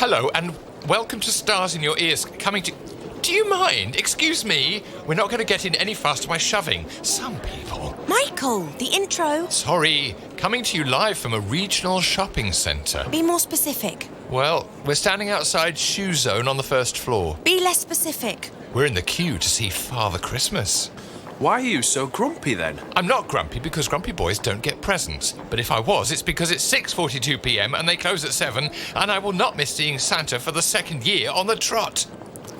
Hello, and welcome to Stars in Your Ears, coming to... Do you mind? Excuse me. We're not going to get in any faster by shoving. Some people... Michael, the intro. Sorry. Coming to you live from a regional shopping centre. Be more specific. Well, we're standing outside Shoe Zone on the first floor. Be less specific. We're in the queue to see Father Christmas. Why are you so grumpy then? I'm not grumpy because grumpy boys don't get presents. But if I was, it's because it's 6:42 p.m. and they close at 7, and I will not miss seeing Santa for the second year on the trot.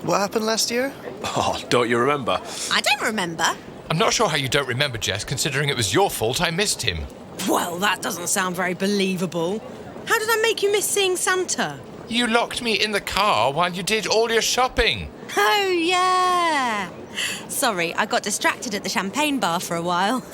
What happened last year? Oh, don't you remember? I don't remember. I'm not sure how you don't remember, Jess, considering it was your fault I missed him. Well, that doesn't sound very believable. How did I make you miss seeing Santa? You locked me in the car while you did all your shopping. Oh, yeah. Sorry, I got distracted at the champagne bar for a while.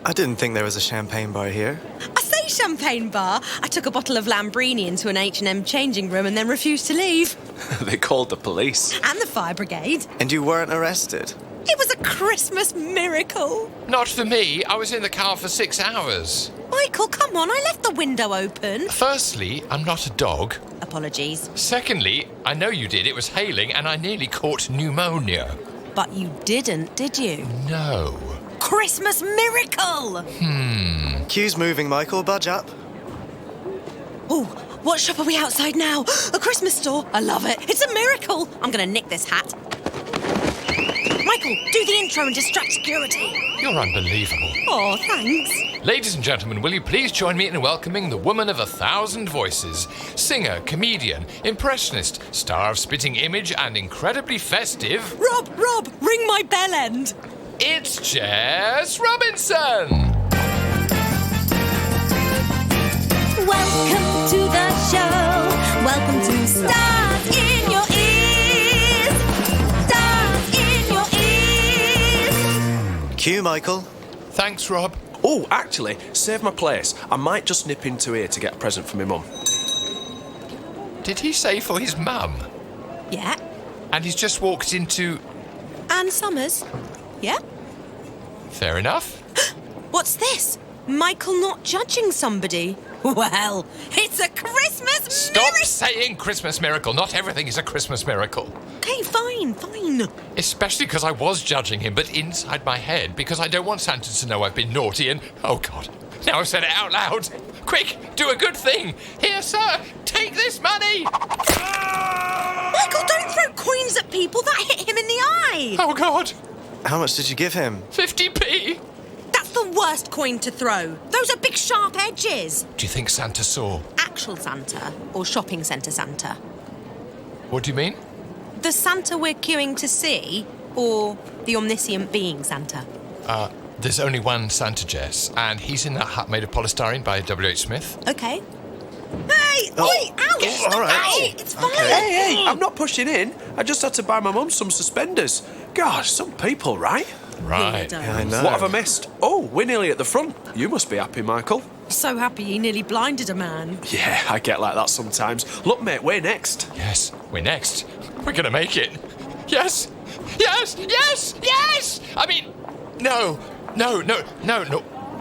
I didn't think there was a champagne bar here. I say champagne bar. I took a bottle of Lambrini into an H&M changing room and then refused to leave. They called the police. And the fire brigade. And you weren't arrested? It was a Christmas miracle. Not for me. I was in the car for 6 hours. Michael, come on, I left the window open. Firstly, I'm not a dog. Apologies. Secondly, I know you did. It was hailing and I nearly caught pneumonia. But you didn't, did you? No. Christmas miracle! Queue's moving, Michael. Budge up. Oh, what shop are we outside now? A Christmas store? I love it. It's a miracle. I'm going to nick this hat. Michael, do the intro and distract security. You're unbelievable. Oh, thanks. Ladies and gentlemen, will you please join me in welcoming the woman of 1,000 voices, singer, comedian, impressionist, star of Spitting Image, and incredibly festive... Rob, ring my bell end. It's Jess Robinson! Welcome to the show. Welcome to Stars in Your Ears. Stars in Your Ears. Queue, Michael. Thanks, Rob. Oh, actually, save my place. I might just nip into here to get a present for my mum. Did he say for his mum? Yeah. And he's just walked into... Anne Summers. Yeah. Fair enough. What's this? Michael not judging somebody. Well, it's a Christmas Stop miracle. saying Christmas miracle. Not everything is a Christmas miracle. Okay, fine. Especially because I was judging him, but inside my head, because I don't want Santa to know I've been naughty and... Oh, God. Now I've said it out loud. Quick, do a good thing. Here, sir, take this money. Michael, don't throw coins at people. That hit him in the eye. Oh, God. How much did you give him? 50p. That's the worst coin to throw. Those are big, sharp edges. Do you think Santa saw? Actual Santa or shopping centre Santa? What do you mean? The Santa we're queuing to see or the omniscient being Santa? There's only one Santa, Jess, and he's in that hut made of polystyrene by W.H. Smith. Okay. Hey! Oi! Ow! Stop all right. that! It's fine. Hey, I'm not pushing in. I just had to buy my mum some suspenders. Gosh, some people, right? Right. Weirdo. Yeah, I know. What have I missed? Oh, we're nearly at the front. You must be happy, Michael. So happy he nearly blinded a man. Yeah, I get like that sometimes. Look, mate, we're next. Yes, we're next. We're gonna make it. Yes! Yes! Yes! Yes! I mean, no.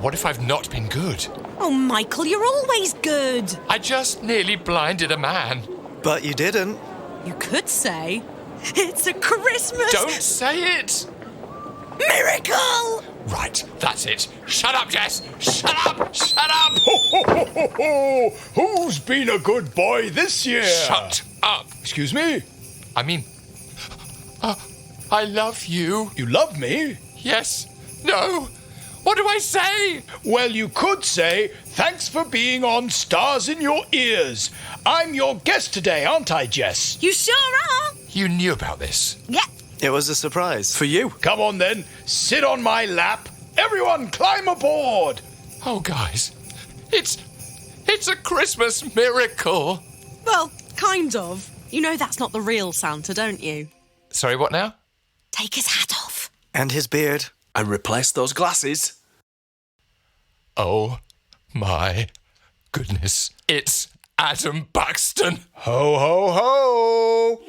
What if I've not been good? Oh, Michael, you're always good. I just nearly blinded a man. But you didn't. You could say it's a Christmas Don't say it! miracle. Right, that's it. Shut up, Jess! Shut up! Shut up! Who's been a good boy this year? Shut up! Excuse me? I mean, I love you. You love me? Yes. No. What do I say? Well, you could say, thanks for being on Stars in Your Ears. I'm your guest today, aren't I, Jess? You sure are. You knew about this. Yeah. It was a surprise. For you. Come on then, sit on my lap. Everyone climb aboard. Oh, guys, it's a Christmas miracle. Well, kind of. You know that's not the real Santa, don't you? Sorry, what now? Take his hat off. And his beard. And replace those glasses. Oh, my goodness. It's Adam Buxton. Ho, ho, ho.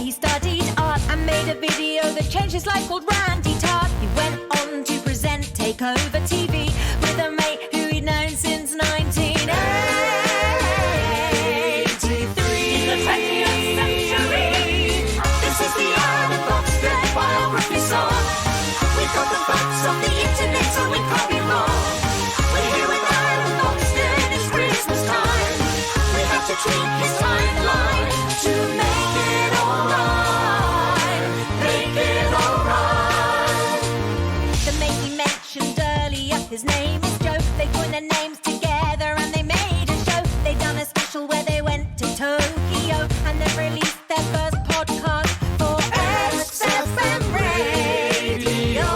he studied art and made a video that changed his life called Randy Tart. He went on to present Take Over TV with a mate who he'd known since 1983. In the 20th century, this is the Adam Buxton biography song. We got the facts off the internet, so we can't be wrong. We're here with Adam Buxton, it's Christmas time. We have to tweak his timeline to make it alright. Make it alright. The mate we mentioned earlier, his name is Joe. They joined their names together and they made a show. They done a special where they went to Tokyo and they've released their first podcast for XFM Radio.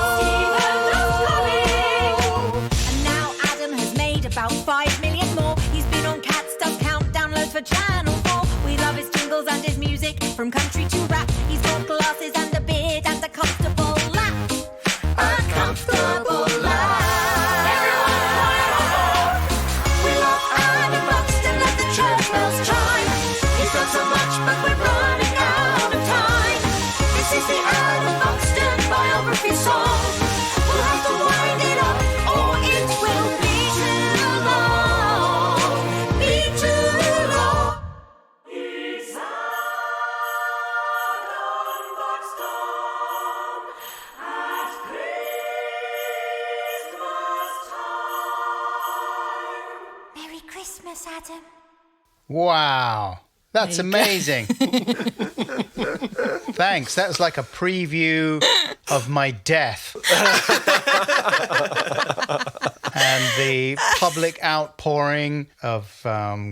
And now Adam has made about 5 million more. He's been on Cat Stuff Countdown loads for Channel 4. We love his jingles and his music, from country to rap. He's got glasses and a beard and a comfortable laugh. A comfortable laugh. We love Adam Buxton, let the church bells chime. He's done so much, but we're running out of time. This is the Adam Buxton biography song. We'll have to wind it up, or it will be too long. Be too long. It's Adam Buxton at Christmas time. Merry Christmas, Adam. Wow. That's amazing. Thanks. That was like a preview of my death. And the public outpouring of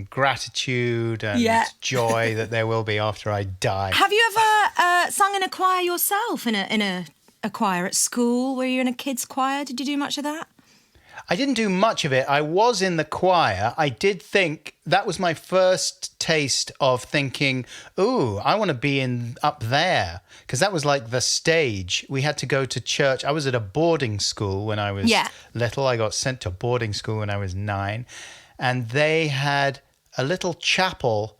gratitude and joy that there will be after I die. Have you ever sung in a choir yourself, in a choir at school? Were you in a kids' choir? Did you do much of that? I didn't do much of it. I was in the choir. I did think that was my first taste of thinking, ooh, I want to be up there. Because that was like the stage. We had to go to church. I was at a boarding school when I was little. I got sent to boarding school when I was 9. And they had a little chapel.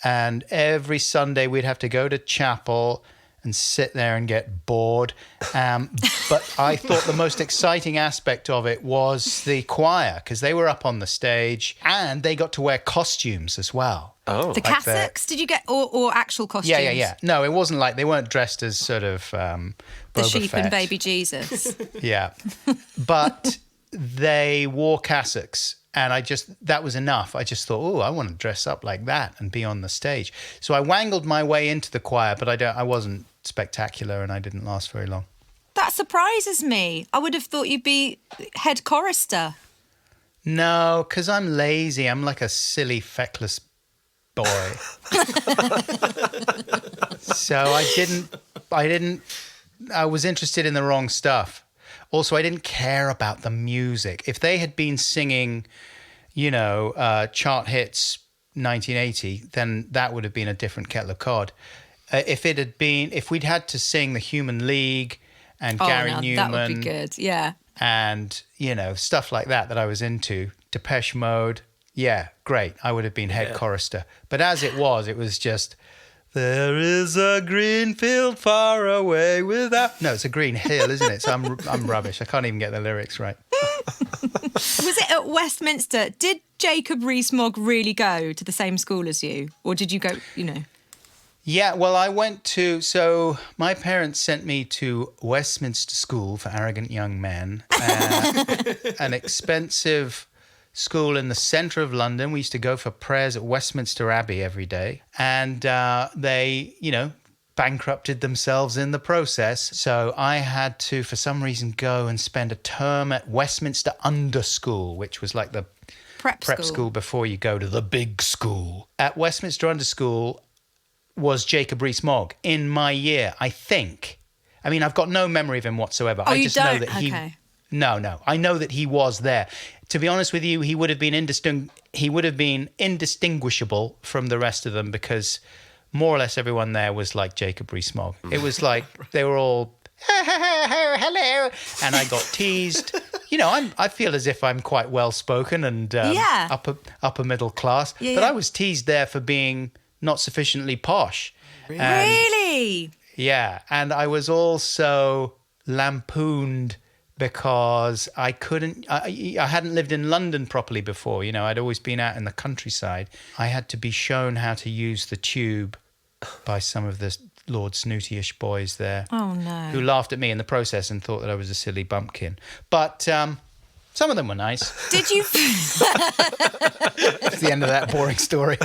And every Sunday we'd have to go to chapel and sit there and get bored. But I thought the most exciting aspect of it was the choir, because they were up on the stage and they got to wear costumes as well. Oh. The cassocks, did you get, or actual costumes? Yeah. No, it wasn't like, they weren't dressed as sort of The Boba sheep Fett. and baby Jesus. Yeah. But they wore cassocks. And that was enough. I just thought, oh, I want to dress up like that and be on the stage. So I wangled my way into the choir, but I wasn't spectacular and I didn't last very long. That surprises me. I would have thought you'd be head chorister. No, because I'm lazy. I'm like a silly, feckless boy. So I was interested in the wrong stuff. Also, I didn't care about the music. If they had been singing, chart hits 1980, then that would have been a different kettle of cod. If we'd had to sing the Human League and Gary Newman, that would be good. Yeah, and stuff like that I was into, Depeche Mode, yeah, great. I would have been head chorister. But as it was just. There is a green field far away without... No, it's a green hill, isn't it? So I'm rubbish. I can't even get the lyrics right. Was it at Westminster? Did Jacob Rees-Mogg really go to the same school as you? Or did you go, Yeah, well, I went to... So my parents sent me to Westminster School for Arrogant Young Men. An expensive school in the centre of London. We used to go for prayers at Westminster Abbey every day. And they, bankrupted themselves in the process. So I had to, for some reason, go and spend a term at Westminster Under School, which was like the prep school before you go to the big school. At Westminster Under School was Jacob Rees-Mogg in my year, I think. I mean, I've got no memory of him whatsoever. Oh, I just know that he... Okay. No. I know that he was there. To be honest with you, he would have been indistinguishable from the rest of them because more or less everyone there was like Jacob Rees-Mogg. It was like they were all hello, and I got teased. I feel as if I'm quite well spoken and upper middle class, but I was teased there for being not sufficiently posh. Really? Really? Yeah, and I was also lampooned because I hadn't lived in London properly before. You know, I'd always been out in the countryside. I had to be shown how to use the tube by some of the Lord Snooty-ish boys there. Oh, no. Who laughed at me in the process and thought that I was a silly bumpkin. But some of them were nice. Did you... That's the end of that boring story.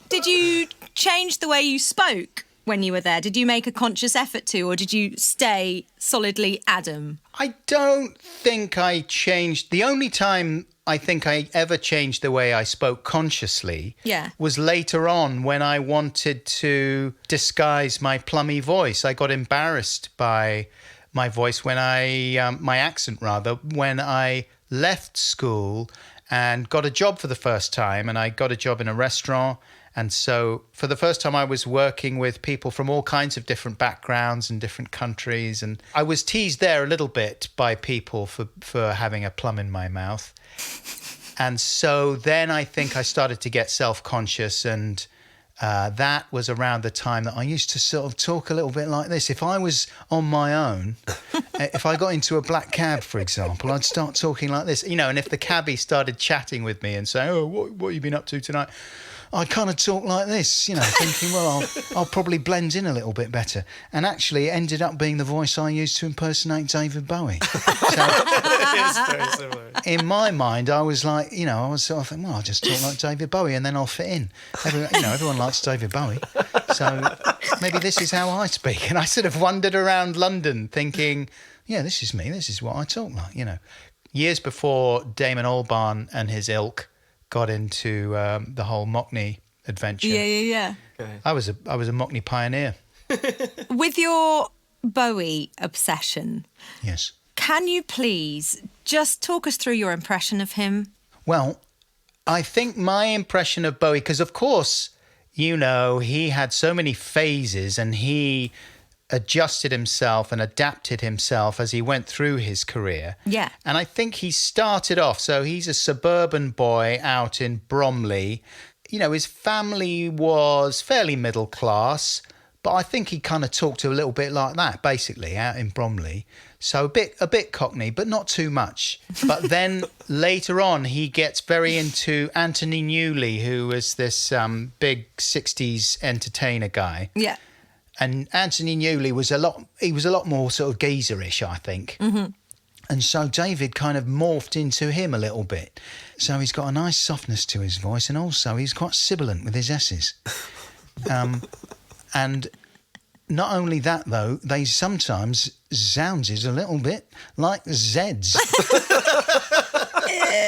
Did you change the way you spoke when you were there? Did you make a conscious effort to, or did you stay solidly Adam? I don't think I changed. The only time I think I ever changed the way I spoke consciously was later on when I wanted to disguise my plummy voice. I got embarrassed by my voice when my accent rather, when I left school and got a job for the first time, and I got a job in a restaurant. And so for the first time, I was working with people from all kinds of different backgrounds and different countries. And I was teased there a little bit by people for having a plum in my mouth. And so then I think I started to get self-conscious, and that was around the time that I used to sort of talk a little bit like this. If I was on my own, if I got into a black cab, for example, I'd start talking like this, you know, and if the cabbie started chatting with me and saying, oh, what have you been up to tonight? I kind of talk like this, you know, thinking, well, I'll probably blend in a little bit better. And actually it ended up being the voice I used to impersonate David Bowie. So, It's very similar. in my mind, I was like, you know, I was sort of thinking, well, I'll just talk like David Bowie and then I'll fit in. Everyone likes David Bowie. So maybe this is how I speak. And I sort of wandered around London thinking, yeah, this is me. This is what I talk like, you know. Years before Damon Albarn and his ilk got into the whole Mockney adventure. Yeah. Okay. I was a Mockney pioneer. With your Bowie obsession, Yes. can you please just talk us through your impression of him? Well, I think my impression of Bowie, because of course, you know, he had so many phases and he adjusted himself and adapted himself as he went through his career. Yeah. And I think he started off, so he's a suburban boy out in Bromley. You know, his family was fairly middle class, but I think he kind of talked a little bit like that, basically, out in Bromley. So a bit Cockney, but not too much. But then later on, he gets very into Anthony Newley, who was this big 60s entertainer guy. Yeah. And Anthony Newley was a lot more sort of geezerish, I think. Mm-hmm. And so David kind of morphed into him a little bit. So he's got a nice softness to his voice, and also he's quite sibilant with his S's. And not only that, though, they sometimes sounds a little bit like Zeds.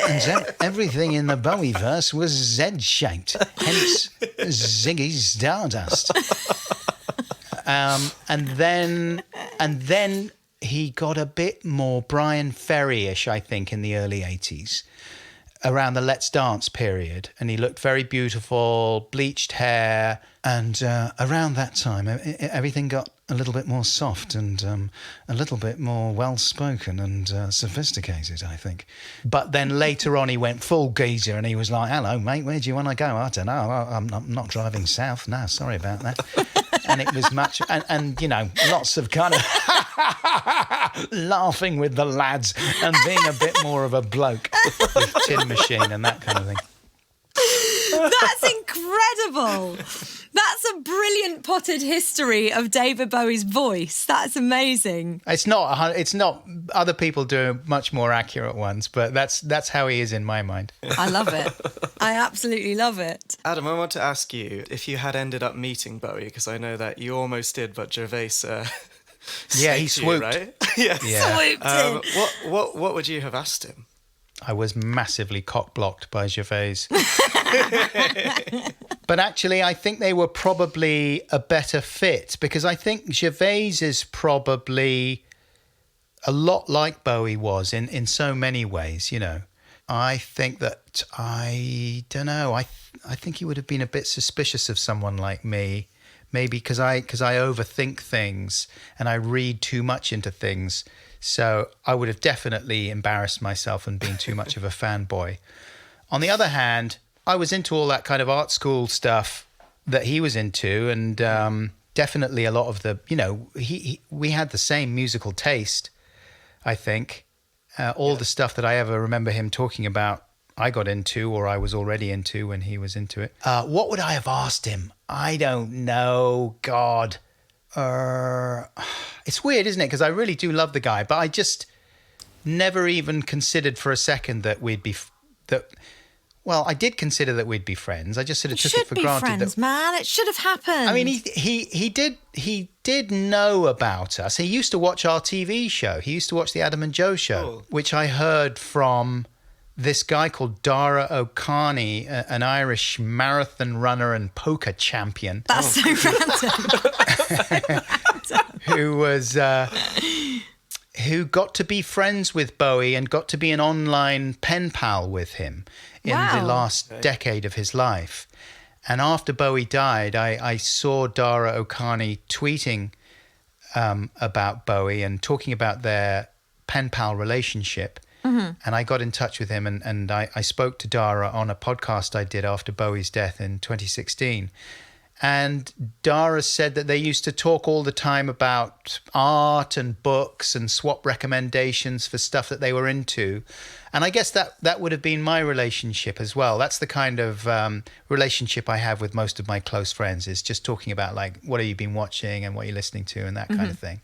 And everything in the Bowie verse was Z-shaped, hence Ziggy Stardust. And then he got a bit more Brian Ferry-ish, I think, in the early 80s, around the Let's Dance period. And he looked very beautiful, bleached hair. And around that time, everything got a little bit more soft and a little bit more well-spoken and sophisticated, I think. But then later on, he went full geezer and he was like, hello, mate, where do you want to go? I don't know. I'm not driving south. No, sorry about that. And it was much, and you know, lots of kind of laughing with the lads and being a bit more of a bloke with Tin Machine and that kind of thing. That's incredible. That's a brilliant potted history of David Bowie's voice. That's amazing. It's not. Other people do much more accurate ones, but that's how he is in my mind. I love it. I absolutely love it. Adam, I want to ask you if you had ended up meeting Bowie, because I know that you almost did, but Gervais Yeah, he snaked you, swooped. right? Yes. Yeah. Swooped in. What would you have asked him? I was massively cock-blocked by Gervais. But actually, I think they were probably a better fit, because I think Gervais is probably a lot like Bowie was in so many ways, you know. I think that, I don't know, I think he would have been a bit suspicious of someone like me, maybe because I overthink things and I read too much into things. So I would have definitely embarrassed myself and been too much of a fanboy. On the other hand, I was into all that kind of art school stuff that he was into, and definitely a lot of the, we had the same musical taste, I think. All the stuff that I ever remember him talking about, I got into, or I was already into when he was into it. What would I have asked him? I don't know. God. It's weird, isn't it? Because I really do love the guy, but I just never even considered for a second that we'd be... Well, I did consider that we'd be friends. I just sort of took it for granted. Friends, man. It should have happened. I mean, he did know about us. He used to watch our TV show. He used to watch the Adam and Joe show, which I heard from this guy called Dara O'Carney, an Irish marathon runner and poker champion. That's so random. Who got to be friends with Bowie and got to be an online pen pal with him in the last decade of his life. And after Bowie died, I saw Dara O'Carney tweeting about Bowie and talking about their pen pal relationship. Mm-hmm. And I got in touch with him and I spoke to Dara on a podcast I did after Bowie's death in 2016. And Dara said that they used to talk all the time about art and books and swap recommendations for stuff that they were into. And I guess that would have been my relationship as well. That's the kind of relationship I have with most of my close friends, is just talking about, like, what have you been watching and what you're listening to and that kind of thing.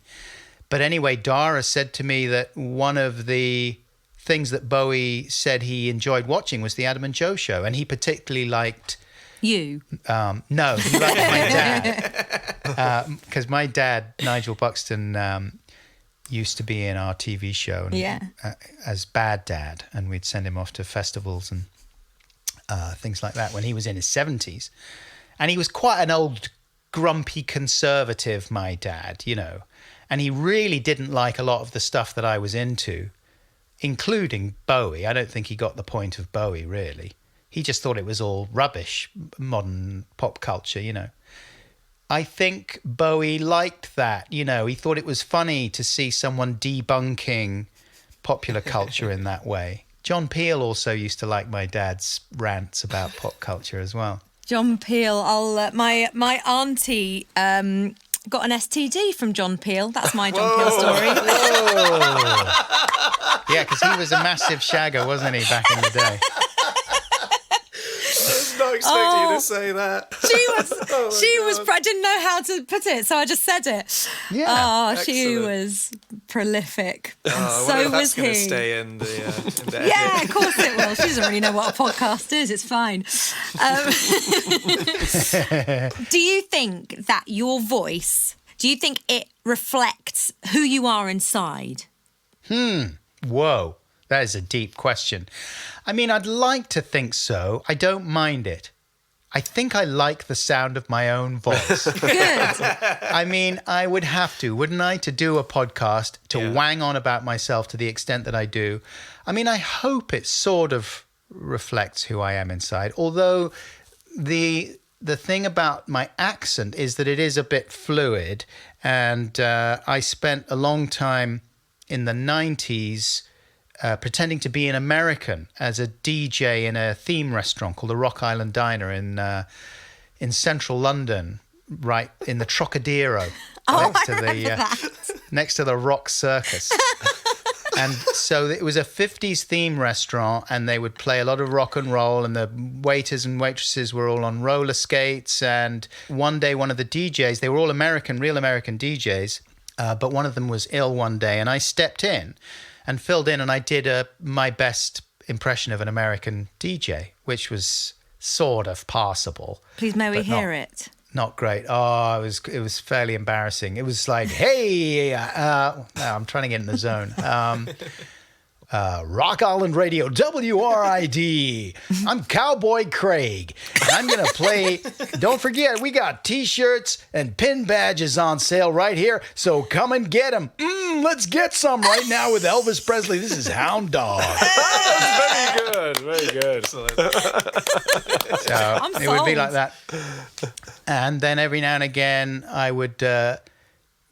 But anyway, Dara said to me that one of the things that Bowie said he enjoyed watching was the Adam and Joe show. And he particularly liked... You? No, he liked my dad. Because my dad, Nigel Buxton, used to be in our TV show as Bad Dad, and we'd send him off to festivals and things like that when he was in his 70s. And he was quite an old, grumpy conservative, my dad, and he really didn't like a lot of the stuff that I was into, including Bowie. I don't think he got the point of Bowie, really. He just thought it was all rubbish, modern pop culture, I think Bowie liked that, he thought it was funny to see someone debunking popular culture in that way. John Peel also used to like my dad's rants about pop culture as well. John Peel, my auntie got an STD from John Peel. That's my John Peel story. Yeah, because he was a massive shagger, wasn't he, back in the day? Not expecting you to say that. She was. I didn't know how to put it, so I just said it. Yeah. She was prolific, and so was he. Stay in the yeah, of course it will. She doesn't really know what a podcast is. It's fine. Do you think that your voice? Do you think it reflects who you are inside? Whoa. That is a deep question. I mean, I'd like to think so. I don't mind it. I think I like the sound of my own voice. Good. I mean, I would have to, wouldn't I, to do a podcast, to wang on about myself to the extent that I do. I mean, I hope it sort of reflects who I am inside. Although the thing about my accent is that it is a bit fluid. And I spent a long time in the 90s pretending to be an American as a DJ in a theme restaurant called the Rock Island Diner in central London, right in the Trocadero, next to the Rock Circus. And so it was a 50s theme restaurant, and they would play a lot of rock and roll, and the waiters and waitresses were all on roller skates. And one day, one of the DJs, they were all American, real American DJs, but one of them was ill one day, and I stepped in and filled in, and I did my best impression of an American DJ, which was sort of passable. Please may we hear it? Not great. Oh, it was fairly embarrassing. It was like, hey, I'm trying to get in the zone. Rock Island Radio, WRID. I'm Cowboy Craig, and I'm going to play. Don't forget, we got T-shirts and pin badges on sale right here, so come and get them. Let's get some right now with Elvis Presley. This is Hound Dog. Very good, very good. So it would be like that. And then every now and again, I would get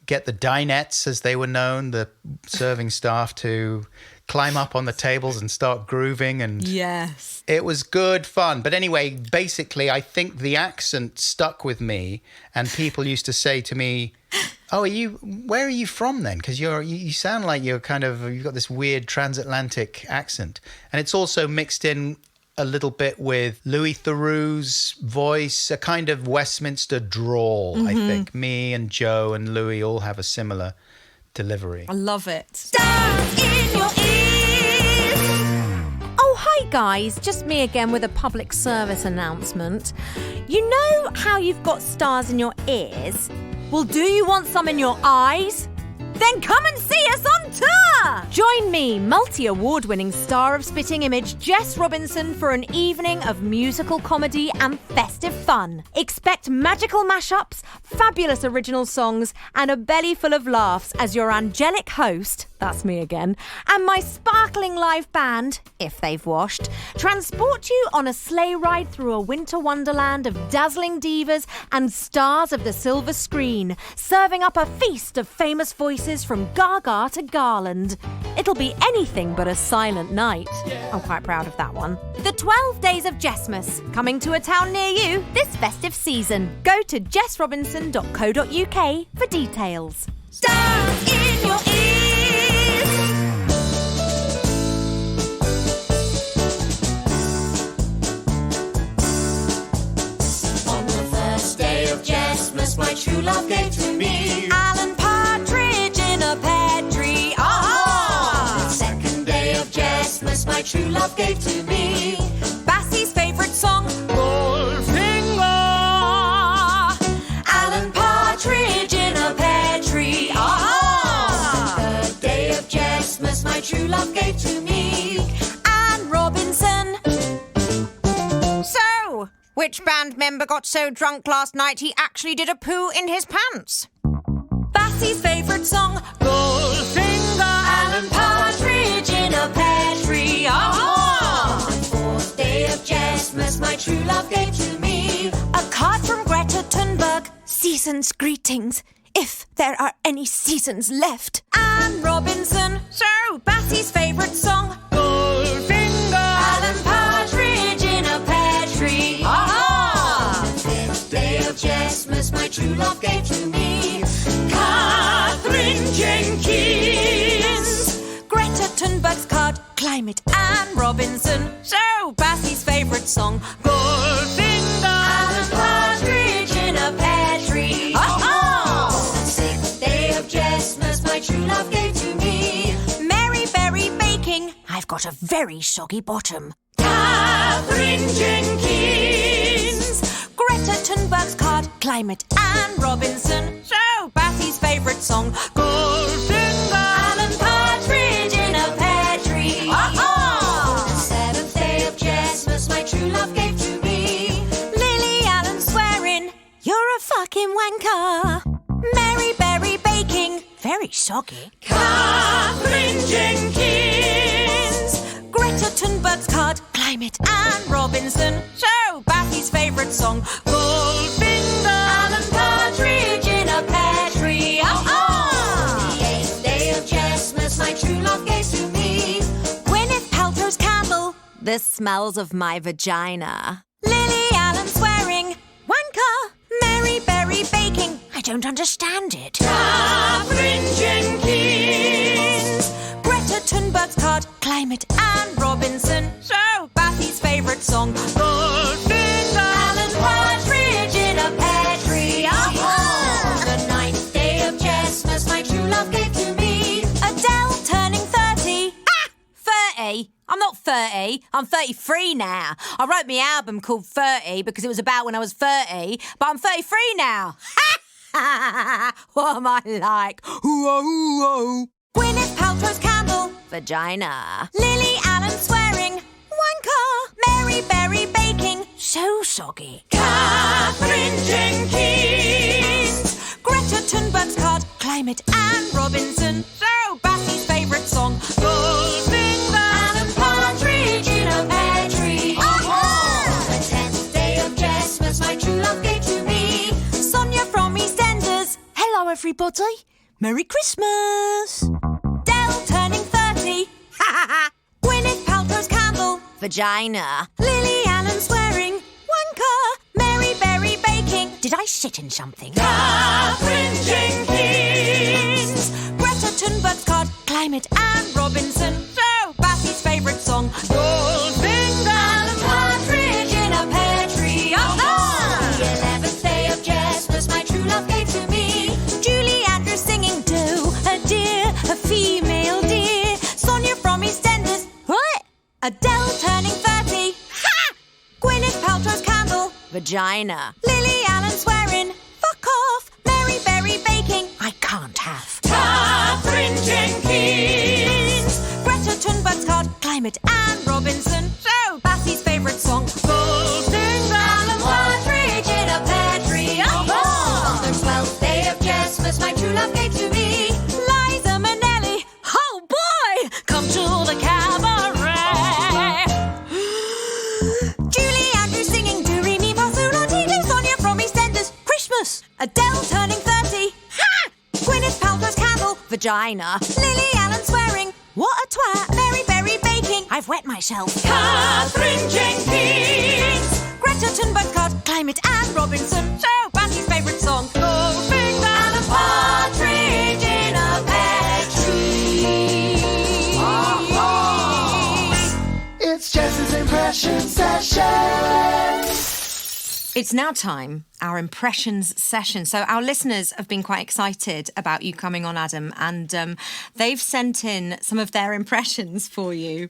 the dinettes, as they were known, the serving staff, to climb up on the tables and start grooving, and Yes. it was good fun. But anyway, basically, I think the accent stuck with me, and people used to say to me, "Oh, where are you from then? Because you sound like you've got this weird transatlantic accent." And it's also mixed in a little bit with Louis Theroux's voice, a kind of Westminster drawl, I think. Me and Joe and Louis all have a similar delivery. I love it. Stars in your ears. Oh, hi guys, just me again with a public service announcement. You know how you've got stars in your ears? Well, do you want some in your eyes? Then come and see us on tour! Join me, multi-award-winning star of Spitting Image, Jess Robinson, for an evening of musical comedy and festive fun. Expect magical mashups, fabulous original songs, and a belly full of laughs as your angelic host, that's me again, and my sparkling live band, if they've washed, transport you on a sleigh ride through a winter wonderland of dazzling divas and stars of the silver screen, serving up a feast of famous voices from Gaga to Garland. It'll be anything but a silent night. I'm quite proud of that one. The 12 Days of Jessmas, coming to a town near you this festive season. Go to jessrobinson.co.uk for details. Stars in your ears. On the first day of Jessmas, my true love gave to me Alan Partridge in a pear tree. the second day of Jessmas, my true love gave to me Bassie's favourite song, Goldfinger. Alan Partridge in a pear tree. The third day of Jessmas, my true love gave to me Anne Robinson. So, which band member got so drunk last night he actually did a poo in his pants? Bassie's favourite song, Goldfinger. Alan Partridge in a pear tree. The fourth day of Jessmas, my true love gave to me A card from Greta Thunberg. Season's greetings, if there are any seasons left. Anne Robinson. So, Bassie's favourite song, Goldfinger. Alan Partridge in a pear tree. The fifth day of Jessmas, my true love gave to me Catherine Jenkins. Greta Thunberg's card, Climate. Anne Robinson. So, Bassie's favourite song, Goldfinger. Alan Partridge in a pear tree. The sixth day of Jessmas, my true love gave to me Mary Berry Baking. I've got a very soggy bottom. Catherine Jenkins. Greta Thunberg's card, Climate. Anne Robinson. So, Bassie's favourite song, Goldfinger. Alan Partridge in a pear tree. The seventh day of Jessmas, my true love gave to me Lily Allen swearing, you're a fucking wanker. Mary Berry Baking, very soggy. Catherine Jenkins. Greta Thunberg's card, Climate. Anne Robinson. So, Bassie's favourite song, Goldfinger. Alan Partridge in a pear tree. The eighth day of Jessmas, my true love gave to me Gwyneth Paltrow's candle, this smells of my vagina. Lily Allen swearing, wanker. Mary Berry Baking, I don't understand it. Catherine Jenkins. Greta Thunberg's card, Climate. Anne Robinson. So, Bassie's favourite song, Goldfinger. Alan Partridge in a pear tree. The ninth day of Jessmas, my true love gave to me Adele turning 30. 30? I'm not 30. I'm 33 now. I wrote my album called 30 because it was about when I was 30, but I'm 33 now. What am I like? Whoa, whoa. Gwyneth Paltrow's candle, vagina. Lily Allen swearing, wanker. Mary Berry Baking, so soggy. Catherine Jenkins. Greta Thunberg's card, Climate. Anne Robinson. So, Bassie's favourite song, Goldfinger. Alan Partridge in a pear tree. The 10th day of Jessmas, my true love gave to me Sonia from EastEnders. Hello, everybody. Merry Christmas. Del turning 30. Gwyneth Paltrow's candle, vagina. Lily Allen swearing, wanker. Mary Berry baking. Did I shit in something? Catherine Jenkins. Greta Thunberg's card, climate and Robinson. Joe Bassie's favourite song, Goldfinger. Alan Partridge in a pear tree. The 11th day of Jess was my true love gave to me. Julie Andrews singing do, a dear, a female dear. Sonia from EastEnders, what? Adele turning 30. Ha! Gwyneth Paltrow's candle, vagina. Lily Allen swearing, fuck off. Mary Berry baking, I can't have. Catherine Jenkins. Greta Thunberg's card, climate and Robinson. Joe Bassie's favourite song, Goldfinger. Alan Partridge in a pear tree. On the 12th day of Jess was my true love gave to me. Liza Minnelli, oh boy, come to the cabaret. Julie Andrews singing do re mi fa sol la ti do. Sonia from EastEnders, Christmas. Adele turning 30. Ha! Gwyneth Paltrow's candle, vagina. Lily Allen swearing, what a twat. Mary Berry baking, I've wet myself. Catherine Jenkins. Greta Thunberg's card, climate and Robinson. Joe Bassie's favourite song, Goldfinger. Alan Partridge in a pear tree. It's Jess's impression session. It's now time, our impressions session. So our listeners have been quite excited about you coming on, Adam, and they've sent in some of their impressions for you.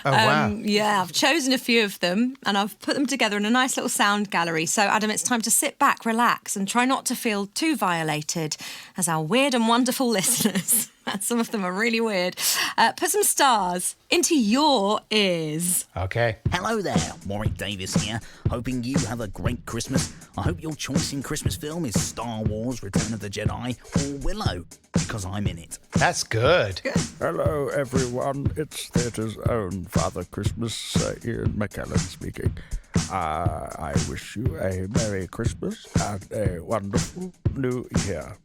Oh, wow. Yeah, I've chosen a few of them and I've put them together in a nice little sound gallery. So, Adam, it's time to sit back, relax, and try not to feel too violated as our weird and wonderful listeners, and some of them are really weird, put some stars into your ears. Okay. Hello there, Warwick Davis here, hoping you have a great Christmas. I hope your choice in Christmas film is Star Wars, Return of the Jedi, or Willow, because I'm in it. That's good. Hello, everyone. It's theatre's own Father Christmas, Ian McKellen speaking. I wish you a Merry Christmas and a wonderful New Year.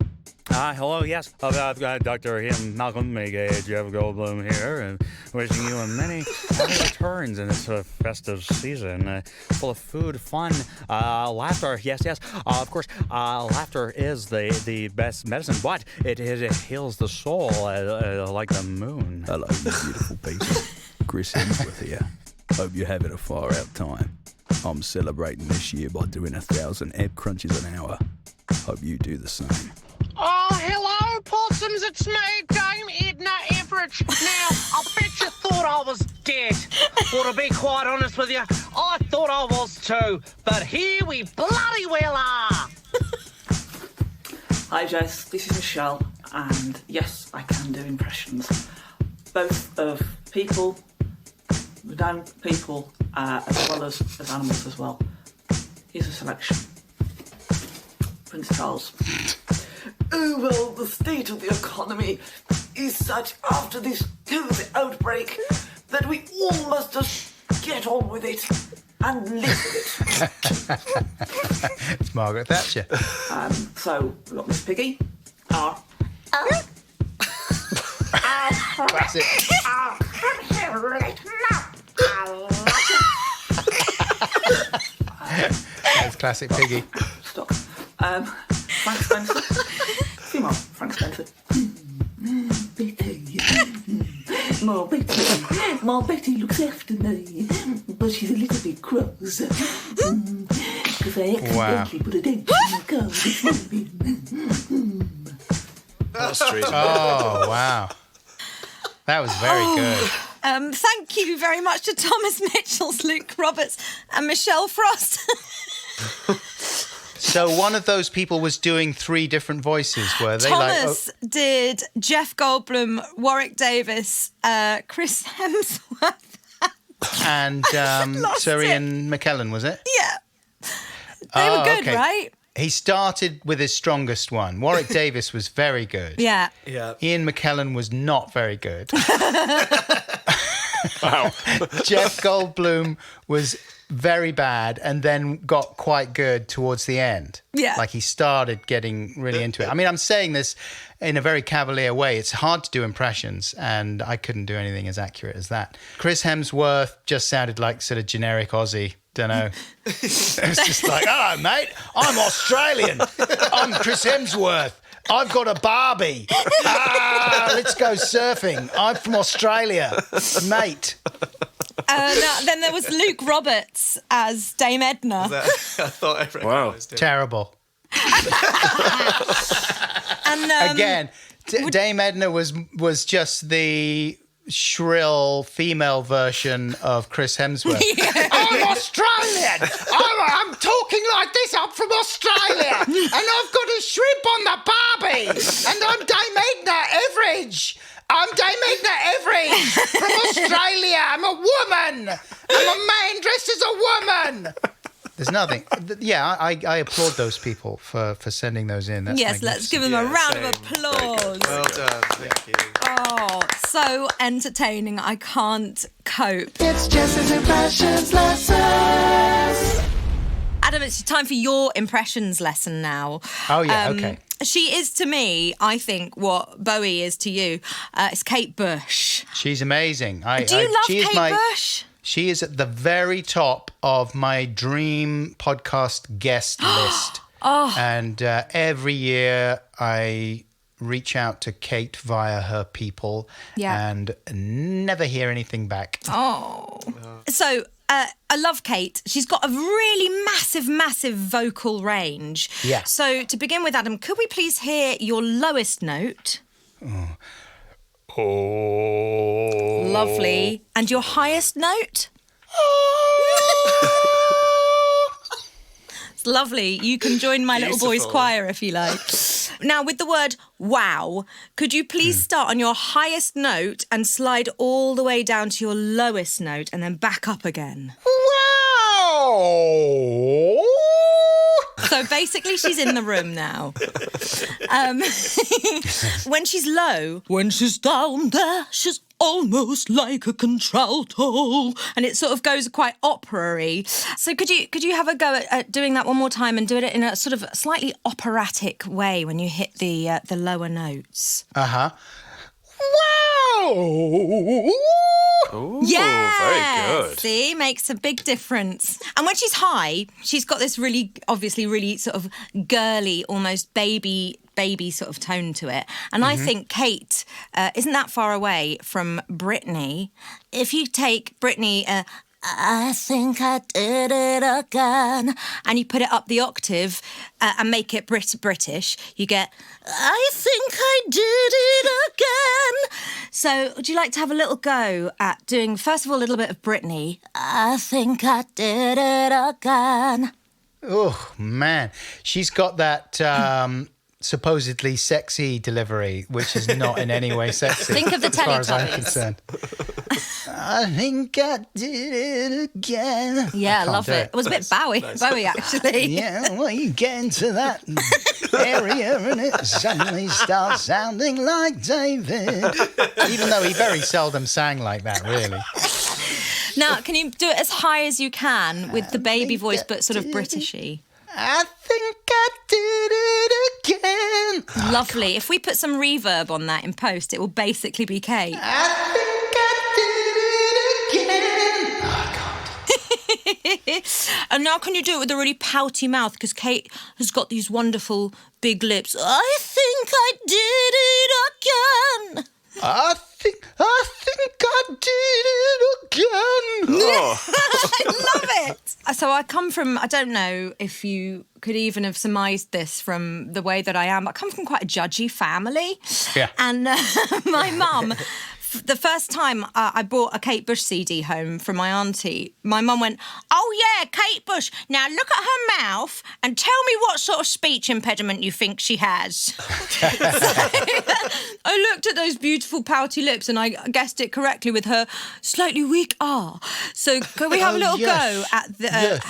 Hello, yes. I've got Dr. Ian Malcolm, a.k.a. Jeff Goldblum here, and wishing you many happy returns in this festive season, full of food, fun, laughter. Yes. Of course, laughter is the best medicine, but it heals the soul like the moon. Hello, you beautiful people. Chris Hemsworth here. Hope you're having a far-out time. I'm celebrating this year by doing 1,000 ab crunches an hour. Hope you do the same. Oh, hello, possums. It's me, Dame Edna Everett. Now, I bet you thought I was dead. Well, to be quite honest with you, I thought I was too. But here we bloody well are. Hi, Jess. This is Michelle. And yes, I can do impressions. Both of people, down people, as well as animals as well. Here's a selection. Prince Charles. Oh, well, the state of the economy is such after this COVID outbreak that we all must just get on with it and live with it. It's Margaret Thatcher. So, we've got Miss Piggy. Classic. That's classic Piggy. Stop. Frank Spencer. Come on, Frank Spencer. Betty. My Betty looks after me, but she's a little bit cross. Because I accidentally put a dent in my car this morning. That's true. Oh, wow. That was very good. Thank you very much to Thomas Mitchells, Luke Roberts and Michelle Frost. So one of those people was doing three different voices, were they? Thomas did Jeff Goldblum, Warwick Davis, Chris Hemsworth. And Sir Ian McKellen, was it? Yeah. They were good, okay. right? He started with his strongest one. Warwick Davis was very good. Yeah. Ian McKellen was not very good. Wow. Jeff Goldblum was very bad and then got quite good towards the end. Yeah. Like he started getting really into it. I mean, I'm saying this in a very cavalier way. It's hard to do impressions, and I couldn't do anything as accurate as that. Chris Hemsworth just sounded like sort of generic Aussie. Don't know. It was just like, hello, mate. I'm Australian. I'm Chris Hemsworth. I've got a Barbie. Let's go surfing. I'm from Australia, mate. Then there was Luke Roberts as Dame Edna. I thought I recognised him. Terrible. And Again, Dame Edna was just the shrill female version of Chris Hemsworth. I'm Australian. I'm talking like this. I'm from Australia, and I've got a shrimp on the Barbie, and I'm Dame Edna Everidge. I'm Dame Edna Everidge from Australia. I'm a woman. I'm a man dressed as a woman. There's nothing. Yeah, I applaud those people for sending those in. That's yes, let's give them a round of applause. Well done, thank you. Oh, so entertaining. I can't cope. It's Jess's impressions lessons. Adam, it's time for your impressions lesson now. Oh, yeah, okay. She is to me, I think, what Bowie is to you. It's Kate Bush. She's amazing. Do you love Kate Bush? She is at the very top of my dream podcast guest list. Oh. And every year I reach out to Kate via her people and never hear anything back. Oh. So I love Kate. She's got a really massive vocal range. Yeah. So to begin with, Adam, could we please hear your lowest note? Oh. Lovely. And your highest note? It's lovely. You can join my little boy's choir if you like. Now, with the word wow, could you please start on your highest note and slide all the way down to your lowest note and then back up again? Wow! So basically, she's in the room now. When she's low, when she's down there, she's almost like a contralto, and it sort of goes quite opera-y. So could you have a go at doing that one more time and do it in a sort of slightly operatic way when you hit the lower notes? Wow! Ooh, Yeah, very good. See, makes a big difference. And when she's high, she's got this really sort of girly, almost baby sort of tone to it. And I think Kate isn't that far away from Britney. If you take Britney, I think I did it again, and you put it up the octave and make it British, you get, I think I did it again. So would you like to have a little go at doing, first of all, a little bit of Britney? I think I did it again. Oh, man. She's got that supposedly sexy delivery, which is not in any way sexy. Think of the as far as I'm Teletubbies. concerned. I think I did it again. Yeah, I love do it. It was a bit Bowie, actually. Yeah, well, you get into that area and it suddenly starts sounding like David. Even though he very seldom sang like that, really. Now, can you do it as high as you can with the baby voice, but sort of Britishy? I think I did it again. Lovely. If we put some reverb on that in post, it will basically be Kate. I think I did it again. And now can you do it with a really pouty mouth? Because Kate has got these wonderful big lips. I think I did it again. I think I did it again. Oh. I love it. So I come from, I don't know if you could even have surmised this from the way that I am, I come from quite a judgy family. Yeah. And my mum, the first time I brought a Kate Bush CD home from my auntie, my mum went, oh yeah, Kate Bush, now look at her mouth and tell me what sort of speech impediment you think she has. So, I looked at those beautiful pouty lips and I guessed it correctly with her slightly weak R. So can we have a little go at the...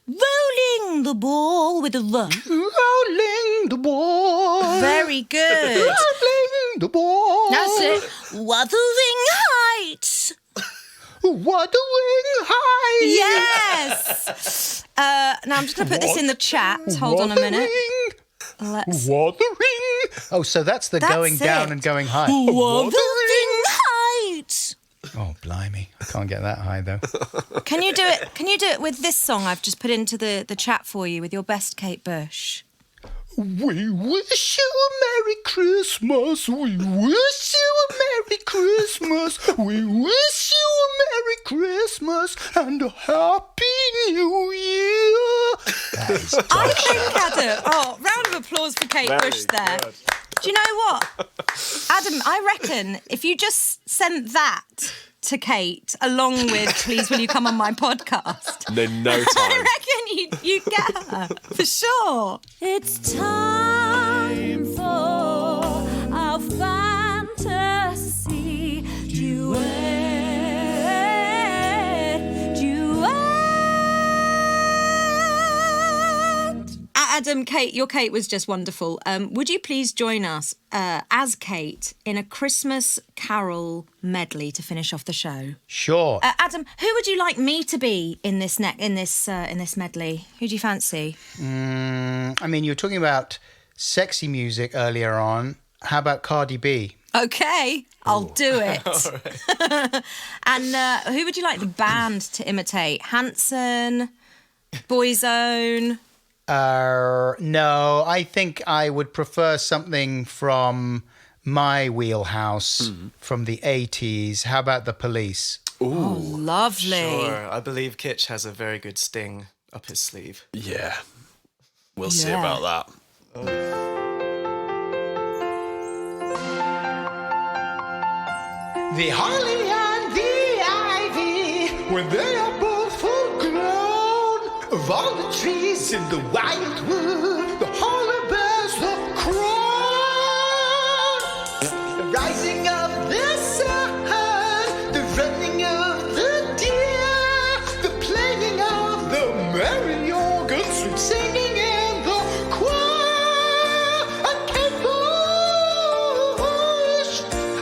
rolling the ball with a run. Rolling the ball. Very good. Rolling the ball. That's it. Wuthering Heights. Wuthering Heights. Yes. Now I'm just going to put this in the chat. Hold on a minute. Let's. Wuthering. Oh, so that's the going down and going high. Wuthering Heights. Oh, blimey. I can't get that high, though. Can you do it? Can you do it with this song I've just put into the chat for you with your best Kate Bush? We wish you a Merry Christmas. We wish you a Merry Christmas. We wish you a Merry Christmas and a Happy New Year. That is I think, Adam. Oh, round of applause for Kate Bush there. Good. Do you know what, Adam? I reckon if you just sent that to Kate along with "Please Will You Come on My Podcast," In no time. I reckon you'd get her for sure. It's time for our fantasy duet. Adam, Kate, your Kate was just wonderful. Would you please join us as Kate in a Christmas carol medley to finish off the show? Sure. Adam, who would you like me to be in this medley? Who do you fancy? I mean, you were talking about sexy music earlier on. How about Cardi B? Okay, I'll do it. And who would you like the band to imitate? Hanson, Boyzone. No, I think I would prefer something from my wheelhouse from the 80s. How about the Police? Ooh. Oh, lovely. Sure. I believe Kitch has a very good sting up his sleeve. Yeah. We'll see about that. The holly and the ivy, when they are both full grown, of all the trees in the wildwood, the holly bears the crown. The rising of the sun, the running of the deer, the playing of the merry organ, sweet singing in the choir. And Kate Bush,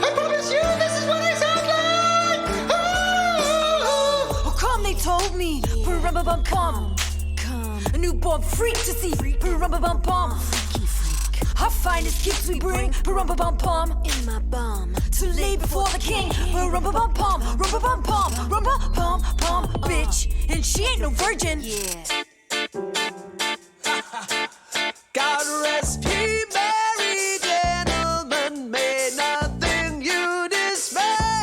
I promise you this is what I sound like. Oh, come, they told me. Pum, a newborn freak to see. Pum, freaky freak. Our finest gifts we bring. Pum, in my bum to lay before the king. Pum, bitch, and she ain't no virgin. Yeah. God rest ye merry gentlemen, may nothing you dismay.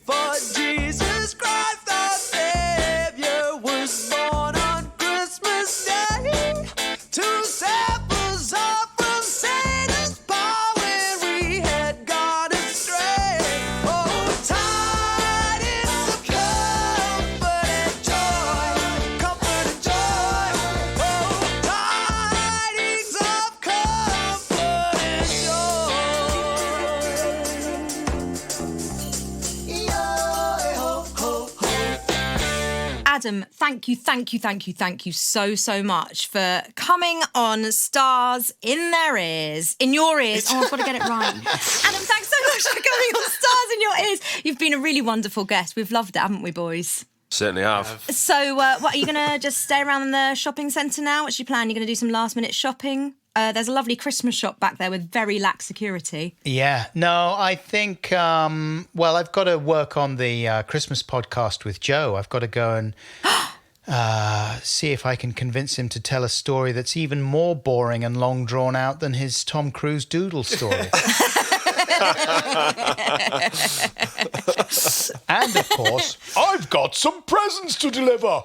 For Jesus Christ our Savior was born on Christmas Day. To save us all from Satan's power when we had gone astray. Oh, tidings of comfort and joy, comfort and joy. Oh, tidings of comfort and joy. Adam, thank you so much for coming on Stars in Their Ears. In Your Ears. Oh, I've got to get it right. Adam, thanks so much for coming on Stars in Your Ears. You've been a really wonderful guest. We've loved it, haven't we, boys? Certainly have. So, what, are you going to just stay around in the shopping centre now? What's your plan? You're going to do some last-minute shopping? There's a lovely Christmas shop back there with very lax security. Yeah, no, I think, well, I've got to work on the Christmas podcast with Joe. I've got to go and see if I can convince him to tell a story that's even more boring and long drawn out than his Tom Cruise doodle story. And, of course, I've got some presents to deliver.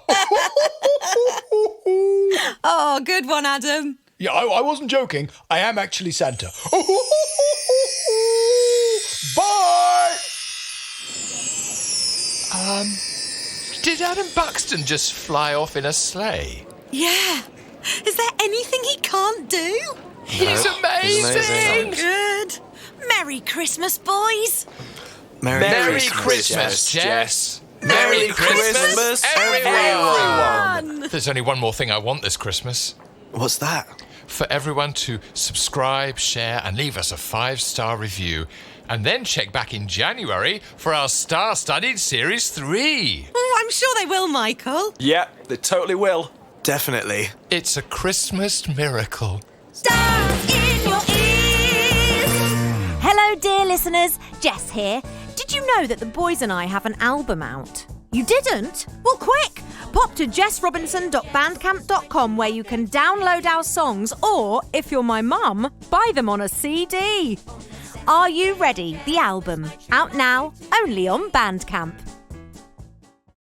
Oh, good one, Adam. Yeah, I wasn't joking. I am actually Santa. Bye! Did Adam Buxton just fly off in a sleigh? Yeah. Is there anything he can't do? He's amazing! Good. Merry Christmas, boys. Merry Christmas, Jess. Merry Christmas, everyone. There's only one more thing I want this Christmas. What's that? for everyone to subscribe, share, and leave us a 5-star review. And then check back in January for our star-studded Series 3. Oh, I'm sure they will, Michael. Yeah, they totally will. Definitely. It's a Christmas miracle. Stars in your ears. Hello, dear listeners. Jess here. Did you know that the boys and I have an album out? You didn't? Well, quick! Pop to jessrobinson.bandcamp.com where you can download our songs or, if you're my mum, buy them on a CD. Are You Ready? The album. Out now, only on Bandcamp.